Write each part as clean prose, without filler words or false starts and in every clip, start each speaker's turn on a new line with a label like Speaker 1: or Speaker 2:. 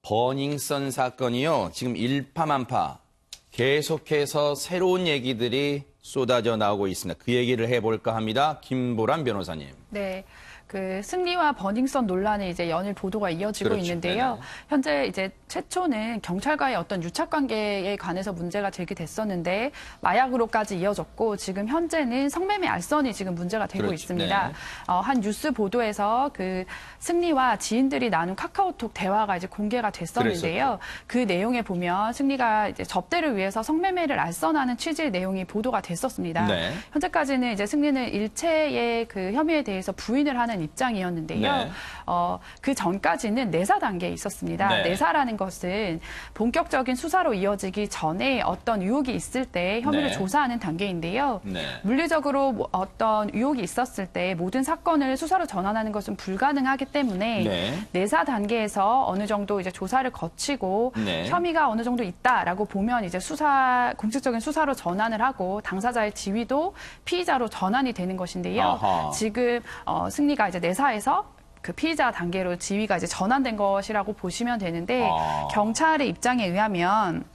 Speaker 1: 버닝썬 사건이요. 지금 일파만파 계속해서 새로운 얘기들이 쏟아져 나오고 있습니다. 그 얘기를 해볼까 합니다. 김보람 변호사님.
Speaker 2: 네. 그 승리와 버닝썬 논란의 이제 연일 보도가 이어지고
Speaker 1: 그렇죠.
Speaker 2: 있는데요.
Speaker 1: 네네.
Speaker 2: 현재 이제 최초는 경찰과의 어떤 유착 관계에 관해서 문제가 제기됐었는데 마약으로까지 이어졌고 지금 현재는 성매매 알선이 지금 문제가 되고
Speaker 1: 그렇죠.
Speaker 2: 있습니다.
Speaker 1: 네.
Speaker 2: 한 뉴스 보도에서 그 승리와 지인들이 나눈 카카오톡 대화가 이제 공개가 됐었는데요. 그 내용에 보면 승리가 이제 접대를 위해서 성매매를 알선하는 취지의 내용이 보도가 됐었습니다.
Speaker 1: 네.
Speaker 2: 현재까지는 이제 승리는 일체의 그 혐의에 대해서 부인을 하는 입장이었는데요.
Speaker 1: 네.
Speaker 2: 그 전까지는 내사 단계에 있었습니다.
Speaker 1: 네.
Speaker 2: 내사라는 것은 본격적인 수사로 이어지기 전에 어떤 의혹이 있을 때 혐의를
Speaker 1: 네.
Speaker 2: 조사하는 단계인데요.
Speaker 1: 네.
Speaker 2: 물리적으로 어떤 의혹이 있었을 때 모든 사건을 수사로 전환하는 것은 불가능하기 때문에
Speaker 1: 네.
Speaker 2: 내사 단계에서 어느 정도 이제 조사를 거치고
Speaker 1: 네.
Speaker 2: 혐의가 어느 정도 있다라고 보면 이제 공식적인 수사로 전환을 하고 당사자의 지위도 피의자로 전환이 되는 것인데요.
Speaker 1: 아하.
Speaker 2: 지금 승리가 이제 내사에서 그 피의자 단계로 지위가 이제 전환된 것이라고 보시면 되는데 경찰의 입장에 의하면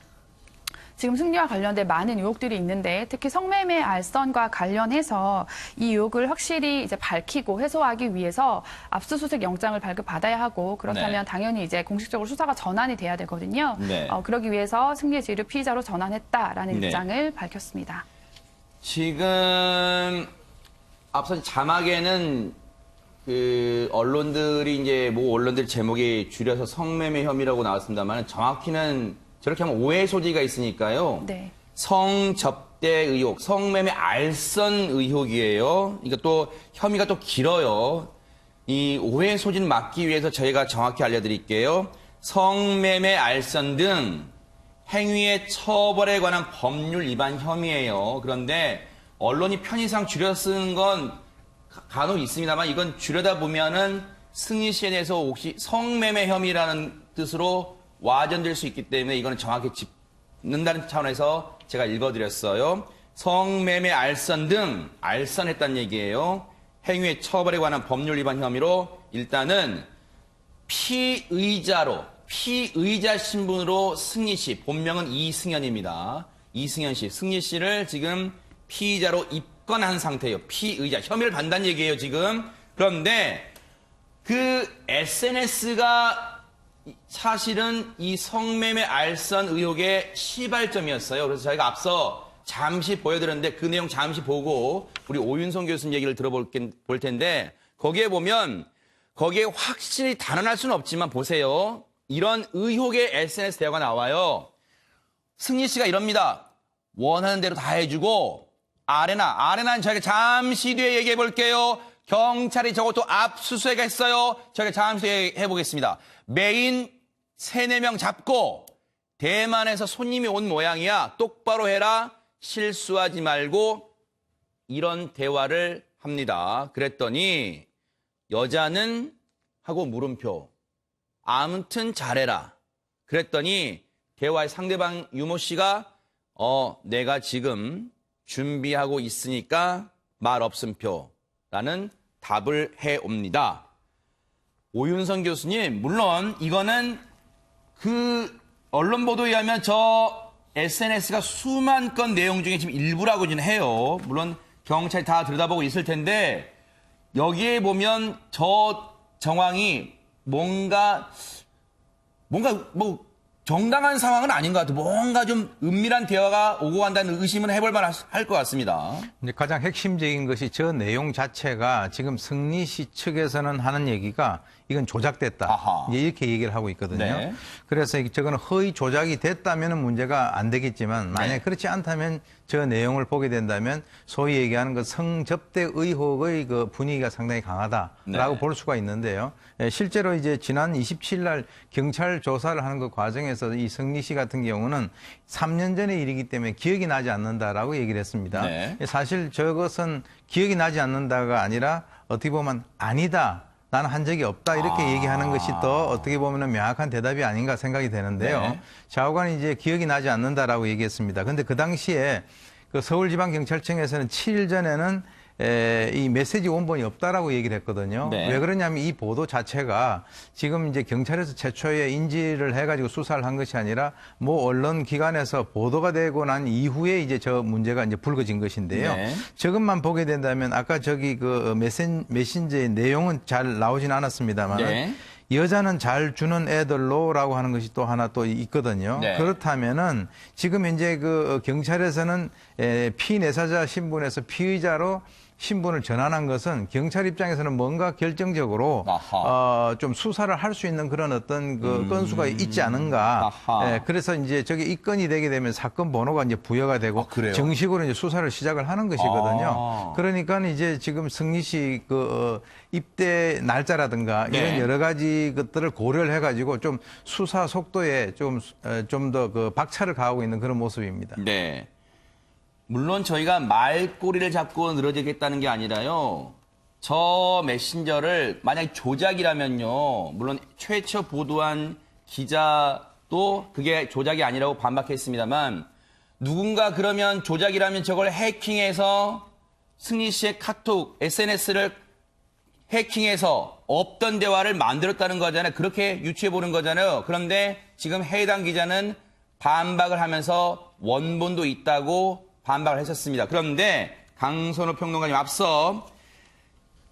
Speaker 2: 지금 승리와 관련된 많은 의혹들이 있는데 특히 성매매 알선과 관련해서 이 의혹을 확실히 이제 밝히고 해소하기 위해서 압수수색 영장을 발급받아야 하고 그렇다면
Speaker 1: 네.
Speaker 2: 당연히 이제 공식적으로 수사가 전환이 돼야 되거든요.
Speaker 1: 네.
Speaker 2: 그러기 위해서 승리의 지위를 피의자로 전환했다라는
Speaker 1: 네.
Speaker 2: 입장을 밝혔습니다.
Speaker 1: 지금 앞선 자막에는 그 언론들이 이제 모 언론들 제목이 줄여서 성매매 혐의라고 나왔습니다만 정확히는 저렇게 하면 오해 소지가 있으니까요.
Speaker 2: 네.
Speaker 1: 성접대 의혹, 성매매 알선 의혹이에요. 이거 또 혐의가 또 길어요. 이 오해 소지를 막기 위해서 저희가 정확히 알려드릴게요. 성매매 알선 등 행위의 처벌에 관한 법률 위반 혐의예요. 그런데 언론이 편의상 줄여 쓰는 건 간혹 있습니다만 이건 줄여다 보면은 승리 씨에 대해서 혹시 성매매 혐의라는 뜻으로 와전될 수 있기 때문에 이거는 정확히 짚는다는 차원에서 제가 읽어드렸어요. 성매매 알선 등 알선했다는 얘기예요. 행위의 처벌에 관한 법률 위반 혐의로 일단은 피의자 신분으로 승리 씨, 본명은 이승현입니다. 이승현 씨, 승리 씨를 지금 피의자로 입건한 상태예요. 피의자, 혐의를 받는다는 얘기예요, 지금. 그런데 그 SNS가 사실은 이 성매매 알선 의혹의 시발점이었어요. 그래서 저희가 앞서 잠시 보여드렸는데 그 내용 잠시 보고 우리 오윤성 교수님 얘기를 들어볼 텐데 거기에 보면 거기에 확실히 단언할 수는 없지만 보세요. 이런 의혹의 SNS 대화가 나와요. 승리 씨가 이럽니다. 원하는 대로 다 해주고 아레나는 저희가 잠시 뒤에 얘기해 볼게요. 경찰이 저것도 압수수색했어요. 저희가 잠시 뒤에 해보겠습니다. 메인 3, 4명 잡고 대만에서 손님이 온 모양이야. 똑바로 해라. 실수하지 말고 이런 대화를 합니다. 그랬더니 여자는 하고 물음표. 아무튼 잘해라. 그랬더니 대화의 상대방 유모 씨가 내가 지금 준비하고 있으니까 말 없음표라는 답을 해옵니다. 오윤성 교수님, 물론 이거는 그 언론 보도에 의하면 저 SNS가 수만 건 내용 중에 지금 일부라고는 해요. 물론 경찰이 다 들여다보고 있을 텐데 여기에 보면 저 정황이 뭔가 뭐 정당한 상황은 아닌 것 같아요. 뭔가 좀 은밀한 대화가 오고 간다는 의심은 해볼 만할 것 같습니다.
Speaker 3: 이제 가장 핵심적인 것이 저 내용 자체가 지금 승리 씨 측에서는 하는 얘기가 이건 조작됐다.
Speaker 1: 아하.
Speaker 3: 이제 이렇게 얘기를 하고 있거든요.
Speaker 1: 네.
Speaker 3: 그래서 저거는 허위 조작이 됐다면 문제가 안 되겠지만 만약에
Speaker 1: 네.
Speaker 3: 그렇지 않다면 저 내용을 보게 된다면 소위 얘기하는 그 성접대 의혹의 그 분위기가 상당히 강하다라고
Speaker 1: 네.
Speaker 3: 볼 수가 있는데요. 실제로 이제 지난 27일 날 경찰 조사를 하는 그 과정에서 이 승리 씨 같은 경우는 3년 전의 일이기 때문에 기억이 나지 않는다라고 얘기를 했습니다.
Speaker 1: 네.
Speaker 3: 사실 저것은 기억이 나지 않는다가 아니라 어떻게 보면 아니다. 나는 한 적이 없다 이렇게 얘기하는 것이 더 어떻게 보면 명확한 대답이 아닌가 생각이 되는데요.
Speaker 1: 네.
Speaker 3: 좌우간이 이제 기억이 나지 않는다라고 얘기했습니다. 그런데 그 당시에 그 서울지방경찰청에서는 7일 전에는 이 메시지 원본이 없다라고 얘기를 했거든요.
Speaker 1: 네.
Speaker 3: 왜 그러냐면 이 보도 자체가 지금 이제 경찰에서 최초에 인지를 해가지고 수사를 한 것이 아니라 뭐 언론 기관에서 보도가 되고 난 이후에 이제 저 문제가 이제 불거진 것인데요.
Speaker 1: 네.
Speaker 3: 저것만 보게 된다면 아까 저기 그 메신저의 내용은 잘 나오진 않았습니다만
Speaker 1: 네.
Speaker 3: 여자는 잘 주는 애들로라고 하는 것이 또 하나 또 있거든요.
Speaker 1: 네.
Speaker 3: 그렇다면은 지금 이제 그 경찰에서는 피내사자 신분에서 피의자로 신분을 전환한 것은 경찰 입장에서는 뭔가 결정적으로 좀 수사를 할 수 있는 그런 어떤 그 건수가 있지 않은가. 그래서 이제 저게 입건이 되게 되면 사건 번호가 이제 부여가 되고 정식으로 이제 수사를 시작을 하는 것이거든요. 그러니까 이제 지금 승리 씨 그 입대 날짜라든가 이런 여러 가지 것들을 고려를 해가지고 좀 수사 속도에 좀 더 그 박차를 가하고 있는 그런 모습입니다.
Speaker 1: 네. 물론 저희가 말꼬리를 잡고 늘어지겠다는 게 아니라요. 저 메신저를 만약 조작이라면요. 물론 최초 보도한 기자도 그게 조작이 아니라고 반박했습니다만 누군가 그러면 조작이라면 저걸 해킹해서 승리 씨의 카톡, SNS를 해킹해서 없던 대화를 만들었다는 거잖아요. 그렇게 유추해 보는 거잖아요. 그런데 지금 해당 기자는 반박을 하면서 원본도 있다고 반박을 했었습니다. 그런데 강선우 평론가님 앞서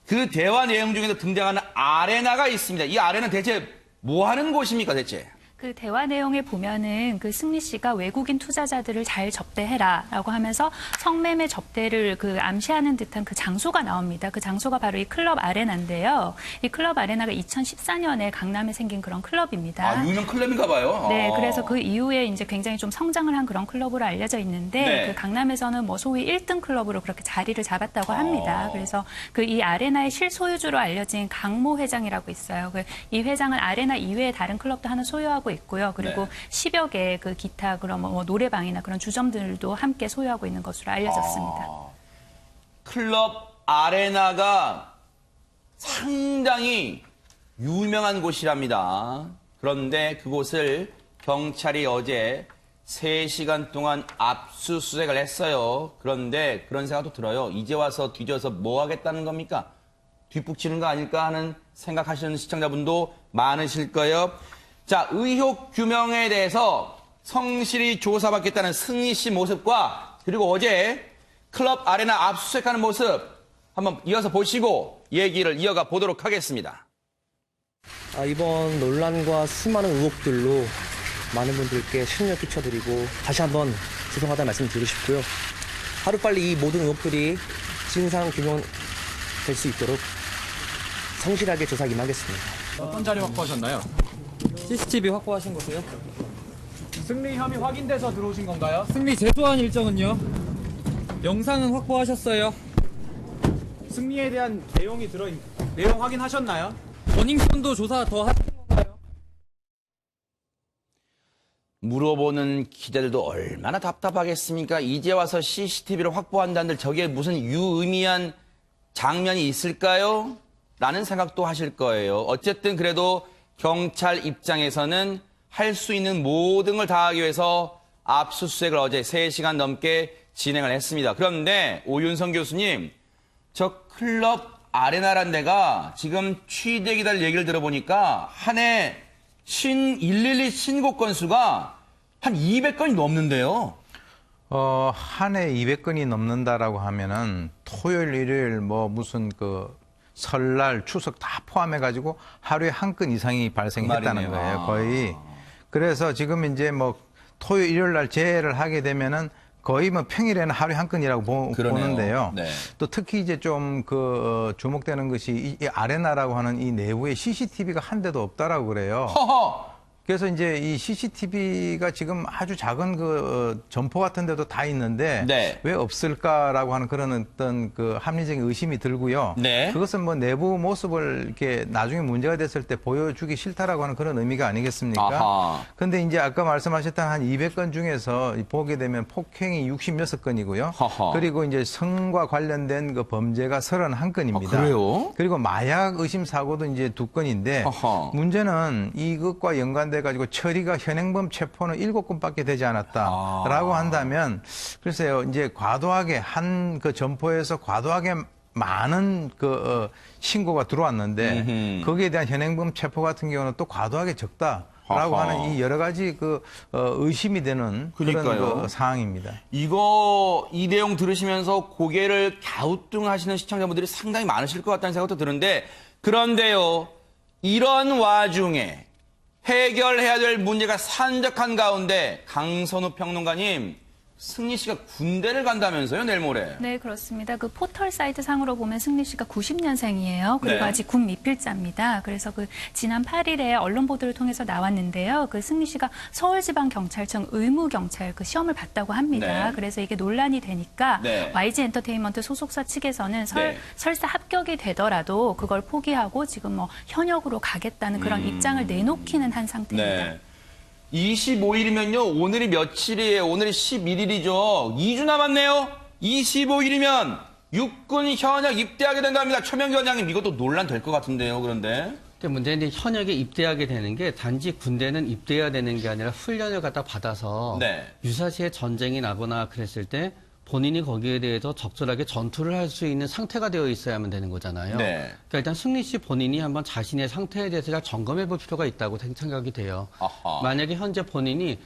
Speaker 1: 그 대화 내용 중에서 등장하는 아레나가 있습니다. 이 아레나는 대체 뭐 하는 곳입니까, 대체?
Speaker 4: 그 대화 내용에 보면은 그 승리 씨가 외국인 투자자들을 잘 접대해라라고 하면서 성매매 접대를 그 암시하는 듯한 그 장소가 나옵니다. 그 장소가 바로 이 클럽 아레나인데요. 이 클럽 아레나가 2014년에 강남에 생긴 그런 클럽입니다.
Speaker 1: 아, 유명 클럽인가 봐요.
Speaker 4: 네, 그래서 그 이후에 이제 굉장히 좀 성장을 한 그런 클럽으로 알려져 있는데
Speaker 1: 네.
Speaker 4: 그 강남에서는 뭐 소위 1등 클럽으로 그렇게 자리를 잡았다고 합니다. 그래서 그 이 아레나의 실소유주로 알려진 강모 회장이라고 있어요. 이 회장은 아레나 이외에 다른 클럽도 하나 소유하고 있고요. 그리고 10여 개의 그 기타 그런 뭐 노래방이나 그런 주점들도 함께 소유하고 있는 것으로 알려졌습니다.
Speaker 1: 클럽 아레나가 상당히 유명한 곳이랍니다. 그런데 그곳을 경찰이 어제 3시간 동안 압수수색을 했어요. 그런데 그런 생각도 들어요. 이제 와서 뒤져서 뭐 하겠다는 겁니까? 뒷북치는 거 아닐까 하는 생각하시는 시청자분도 많으실 거예요. 자, 의혹 규명에 대해서 성실히 조사받겠다는 승리 씨 모습과 그리고 어제 클럽 아레나 압수수색하는 모습 한번 이어서 보시고 얘기를 이어가 보도록 하겠습니다.
Speaker 5: 이번 논란과 수많은 의혹들로 많은 분들께 실망을 끼쳐드리고 다시 한번 죄송하다는 말씀 드리고 싶고요. 하루빨리 이 모든 의혹들이 진상 규명될 수 있도록 성실하게 조사 임하겠습니다.
Speaker 6: 어떤 자료 확보하셨나요?
Speaker 5: CCTV 확보하신 거고요.
Speaker 6: 승리 혐의 확인돼서 들어오신 건가요? 승리 제소한 일정은요? 영상은 확보하셨어요? 승리에 대한 내용 확인하셨나요? 버닝썬도 조사 더 하신 건가요?
Speaker 1: 물어보는 기자들도 얼마나 답답하겠습니까? 이제 와서 CCTV를 확보한다는데 저게 무슨 유의미한 장면이 있을까요? 라는 생각도 하실 거예요. 어쨌든 그래도 경찰 입장에서는 할 수 있는 모든 걸 다하기 위해서 압수수색을 어제 3시간 넘게 진행을 했습니다. 그런데 오윤성 교수님, 저 클럽 아레나란 데가 지금 취재 기자들 얘기를 들어보니까 한 해 112 신고 건수가 한 200건이 넘는데요.
Speaker 3: 한 해 200건이 넘는다라고 하면은 토요일, 일요일 뭐 무슨 그 설날, 추석 다 포함해가지고 하루에 한 건 이상이 발생했다는 거예요, 거의. 그래서 지금 이제 뭐 토요일, 일요일 날 재해를 하게 되면은 거의 뭐 평일에는 하루에 한 건이라고 보는데요.
Speaker 1: 네.
Speaker 3: 또 특히 이제 좀 그 주목되는 것이 이 아레나라고 하는 이 내부에 CCTV가 한 대도 없다라고 그래요.
Speaker 1: 허허!
Speaker 3: 그래서 이제 이 CCTV가 지금 아주 작은 그 점포 같은 데도 다 있는데
Speaker 1: 네.
Speaker 3: 왜 없을까라고 하는 그런 어떤 그 합리적인 의심이 들고요.
Speaker 1: 네.
Speaker 3: 그것은 뭐 내부 모습을 이렇게 나중에 문제가 됐을 때 보여주기 싫다라고 하는 그런 의미가 아니겠습니까?
Speaker 1: 아하.
Speaker 3: 근데 이제 아까 말씀하셨던 한 200건 중에서 보게 되면 폭행이 66건이고요.
Speaker 1: 허허.
Speaker 3: 그리고 이제 성과 관련된 그 범죄가 31건입니다.
Speaker 1: 아, 그래요?
Speaker 3: 그리고 마약 의심 사고도 이제 2건인데
Speaker 1: 허허.
Speaker 3: 문제는 이것과 연관된 관련돼 가지고 처리가 현행범 체포는 7건밖에 되지 않았다라고 한다면 글쎄요 이제 과도하게 한 그 점포에서 과도하게 많은 신고가 들어왔는데 거기에 대한 현행범 체포 같은 경우는 또 과도하게 적다라고 하는 이 여러 가지 의심이 되는 그런 사항입니다.
Speaker 1: 이 내용 들으시면서 고개를 갸우뚱하시는 시청자분들이 상당히 많으실 것 같다는 생각도 드는데 그런데요. 이런 와중에 해결해야 될 문제가 산적한 가운데 강선우 평론가님 승리 씨가 군대를 간다면서요, 내일 모레?
Speaker 4: 네, 그렇습니다. 그 포털 사이트 상으로 보면 승리 씨가 90년생이에요. 그리고
Speaker 1: 네.
Speaker 4: 아직 군 미필자입니다. 그래서 지난 8일에 언론 보도를 통해서 나왔는데요. 승리 씨가 서울지방경찰청 의무경찰 시험을 봤다고 합니다.
Speaker 1: 네.
Speaker 4: 그래서 이게 논란이 되니까
Speaker 1: 네.
Speaker 4: YG 엔터테인먼트 소속사 측에서는 설사 합격이 되더라도 그걸 포기하고 지금 현역으로 가겠다는 그런 입장을 내놓기는 한 상태입니다.
Speaker 1: 네. 25일이면요. 오늘이 며칠이에요? 오늘이 11일이죠. 2주 남았네요. 25일이면 육군 현역 입대하게 된답니다. 최명기 원장님 이것도 논란 될 것 같은데요. 그런데.
Speaker 7: 근데 문제는 현역에 입대하게 되는 게 단지 군대는 입대해야 되는 게 아니라 훈련을 갖다 받아서
Speaker 1: 네.
Speaker 7: 유사시에 전쟁이 나거나 그랬을 때 본인이 거기에 대해서 적절하게 전투를 할 수 있는 상태가 되어 있어야만 되는 거잖아요.
Speaker 1: 네.
Speaker 7: 그러니까 일단 승리 씨 본인이 한번 자신의 상태에 대해서 잘 점검해 볼 필요가 있다고 생각이 돼요.
Speaker 1: 아하.
Speaker 7: 만약에 현재 본인이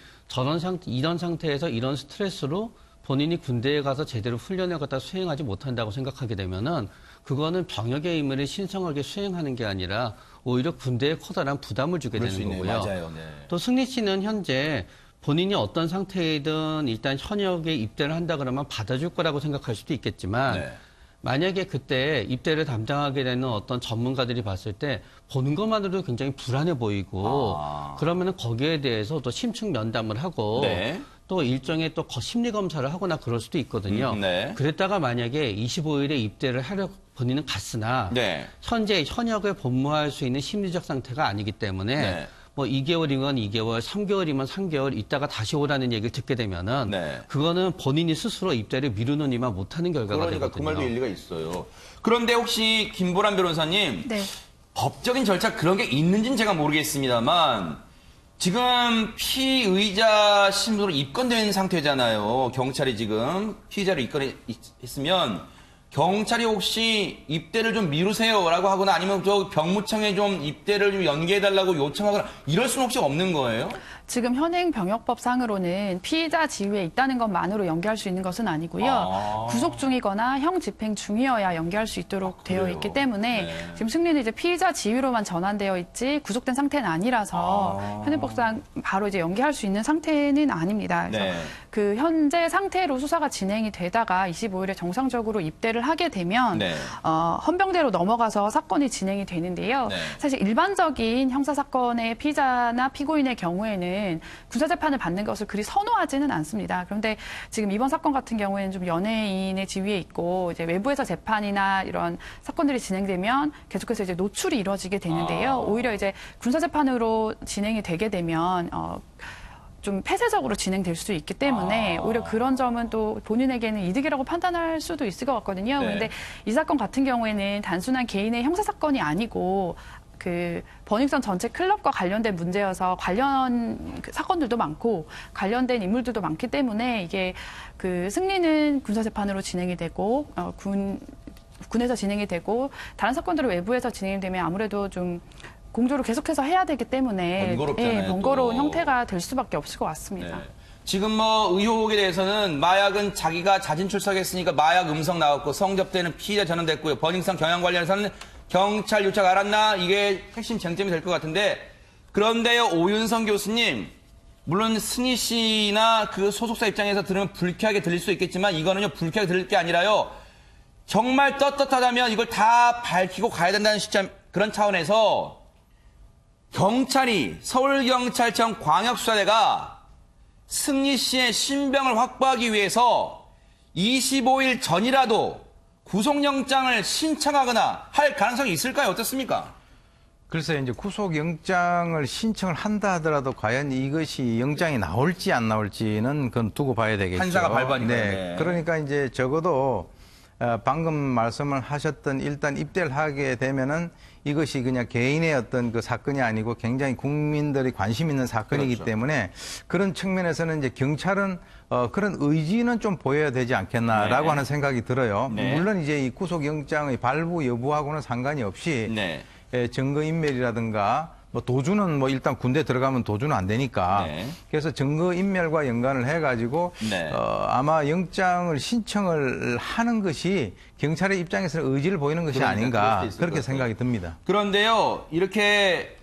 Speaker 7: 이런 상태에서 이런 스트레스로 본인이 군대에 가서 제대로 훈련을 갖다 수행하지 못한다고 생각하게 되면은 그거는 병역의 의무를 신성하게 수행하는 게 아니라 오히려 군대에 커다란 부담을 주게
Speaker 1: 그럴 수
Speaker 7: 되는
Speaker 1: 있네요.
Speaker 7: 거고요.
Speaker 1: 맞아요. 네.
Speaker 7: 또 승리 씨는 현재 본인이 어떤 상태이든 일단 현역에 입대를 한다 그러면 받아줄 거라고 생각할 수도 있겠지만
Speaker 1: 네.
Speaker 7: 만약에 그때 입대를 담당하게 되는 어떤 전문가들이 봤을 때 보는 것만으로도 굉장히 불안해 보이고 그러면은 거기에 대해서 또 심층 면담을 하고
Speaker 1: 네.
Speaker 7: 또 일종의 또 심리 검사를 하거나 그럴 수도 있거든요.
Speaker 1: 네.
Speaker 7: 그랬다가 만약에 25일에 입대를 하려 본인은 갔으나
Speaker 1: 네.
Speaker 7: 현재 현역에 복무할 수 있는 심리적 상태가 아니기 때문에
Speaker 1: 네.
Speaker 7: 2개월이면 2개월, 3개월이면 3개월 있다가 다시 오라는 얘기를 듣게 되면은
Speaker 1: 네.
Speaker 7: 그거는 본인이 스스로 입대를 미루느니만 못하는 결과가
Speaker 1: 그러니까
Speaker 7: 되거든요.
Speaker 1: 그 말도 일리가 있어요. 그런데 혹시 김보람 변호사님
Speaker 4: 네.
Speaker 1: 법적인 절차 그런 게 있는지는 제가 모르겠습니다만 지금 피의자 신분으로 입건된 상태잖아요. 경찰이 지금 피의자로 입건했으면 경찰이 혹시 입대를 좀 미루세요라고 하거나 아니면 저 병무청에 좀 입대를 좀 연기해달라고 요청하거나 이럴 수는 혹시 없는 거예요?
Speaker 2: 지금 현행 병역법상으로는 피의자 지위에 있다는 것만으로 연기할 수 있는 것은 아니고요. 구속 중이거나 형 집행 중이어야 연기할 수 있도록 되어
Speaker 1: 그래요?
Speaker 2: 있기 때문에
Speaker 1: 네.
Speaker 2: 지금 승리는 이제 피의자 지위로만 전환되어 있지 구속된 상태는 아니라서 현행법상 바로 이제 연기할 수 있는 상태는 아닙니다. 그래서
Speaker 1: 네.
Speaker 2: 그 현재 상태로 수사가 진행이 되다가 25일에 정상적으로 입대를 하게 되면
Speaker 1: 네.
Speaker 2: 헌병대로 넘어가서 사건이 진행이 되는데요.
Speaker 1: 네.
Speaker 2: 사실 일반적인 형사 사건의 피의자나 피고인의 경우에는 군사 재판을 받는 것을 그리 선호하지는 않습니다. 그런데 지금 이번 사건 같은 경우에는 좀 연예인의 지위에 있고 이제 외부에서 재판이나 이런 사건들이 진행되면 계속해서 이제 노출이 이루어지게 되는데요. 오히려 이제 군사 재판으로 진행이 되게 되면 좀 폐쇄적으로 진행될 수도 있기 때문에 오히려 그런 점은 또 본인에게는 이득이라고 판단할 수도 있을 것 같거든요.
Speaker 1: 네.
Speaker 2: 그런데 이 사건 같은 경우에는 단순한 개인의 형사 사건이 아니고 그 버닝썬 전체 클럽과 관련된 문제여서 관련 사건들도 많고 관련된 인물들도 많기 때문에 이게 그 승리는 군사 재판으로 진행이 되고 군에서 진행이 되고 다른 사건들은 외부에서 진행이 되면 아무래도 좀 공조를 계속해서 해야 되기 때문에
Speaker 1: 번거롭잖아요,
Speaker 2: 번거로운
Speaker 1: 또.
Speaker 2: 형태가 될 수밖에 없을 것 같습니다.
Speaker 1: 네. 지금 의혹에 대해서는 마약은 자기가 자진 출석했으니까 마약 음성 나왔고 성접대는 피의자 전환됐고요. 버닝썬 경영 관련해서는 경찰 요청 알았나? 이게 핵심 쟁점이 될 것 같은데 그런데요, 오윤성 교수님 물론 승희 씨나 그 소속사 입장에서 들으면 불쾌하게 들릴 수 있겠지만 이거는요 불쾌하게 들릴 게 아니라요. 정말 떳떳하다면 이걸 다 밝히고 가야 된다는 시점 그런 차원에서 경찰이 서울경찰청 광역수사대가 승리 씨의 신병을 확보하기 위해서 25일 전이라도 구속영장을 신청하거나 할 가능성이 있을까요? 어떻습니까?
Speaker 3: 글쎄요, 이제 구속영장을 신청을 한다 하더라도 과연 이것이 영장이 나올지 안 나올지는 그건 두고 봐야 되겠죠.
Speaker 1: 판사가 발부하니까요.
Speaker 3: 네.
Speaker 1: 네.
Speaker 3: 그러니까 이제 적어도 방금 말씀을 하셨던 일단 입대를 하게 되면은 이것이 그냥 개인의 어떤 그 사건이 아니고 굉장히 국민들이 관심 있는 사건이기
Speaker 1: 그렇죠.
Speaker 3: 때문에 그런 측면에서는 이제 경찰은 그런 의지는 좀 보여야 되지 않겠나라고
Speaker 1: 네.
Speaker 3: 하는 생각이 들어요.
Speaker 1: 네.
Speaker 3: 물론 이제 이 구속영장의 발부 여부하고는 상관이 없이
Speaker 1: 네.
Speaker 3: 증거인멸이라든가 뭐 도주는 뭐 일단 군대 들어가면 도주는 안 되니까
Speaker 1: 네.
Speaker 3: 그래서 증거인멸과 연관을 해가지고
Speaker 1: 네.
Speaker 3: 아마 영장을 신청을 하는 것이 경찰의 입장에서는 의지를 보이는 것이
Speaker 1: 그러니까 그럴
Speaker 3: 아닌가
Speaker 1: 수도 있을
Speaker 3: 그렇게
Speaker 1: 것 같아요.
Speaker 3: 생각이 듭니다.
Speaker 1: 그런데요, 이렇게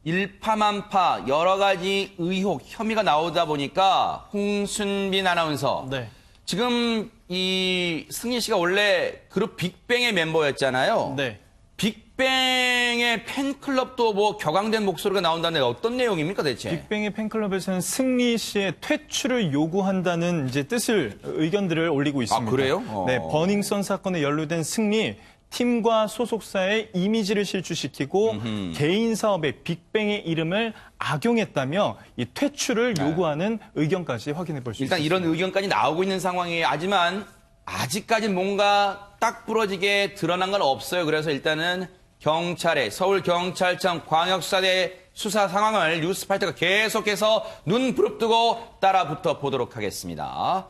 Speaker 1: 일파만파 여러 가지 의혹, 혐의가 나오다 보니까 홍순빈 아나운서.
Speaker 8: 네.
Speaker 1: 지금 이 승리 씨가 원래 그룹 빅뱅의 멤버였잖아요.
Speaker 8: 네.
Speaker 1: 빅뱅의 팬클럽도 뭐 격앙된 목소리가 나온다는데 어떤 내용입니까 대체?
Speaker 8: 빅뱅의 팬클럽에서는 승리 씨의 퇴출을 요구한다는 이제 의견들을 올리고 있습니다.
Speaker 1: 그래요?
Speaker 8: 네, 버닝썬 사건에 연루된 승리 팀과 소속사의 이미지를 실추시키고 개인 사업에 빅뱅의 이름을 악용했다며 이 퇴출을 요구하는 의견까지 확인해 볼 수 있습니다.
Speaker 1: 일단 이런 의견까지 나오고 있는 상황이에요. 하지만 아직까지 뭔가 딱 부러지게 드러난 건 없어요. 그래서 일단은 경찰의 서울경찰청 광역수사대 수사 상황을 뉴스파이터가 계속해서 눈 부릅뜨고 따라붙어 보도록 하겠습니다.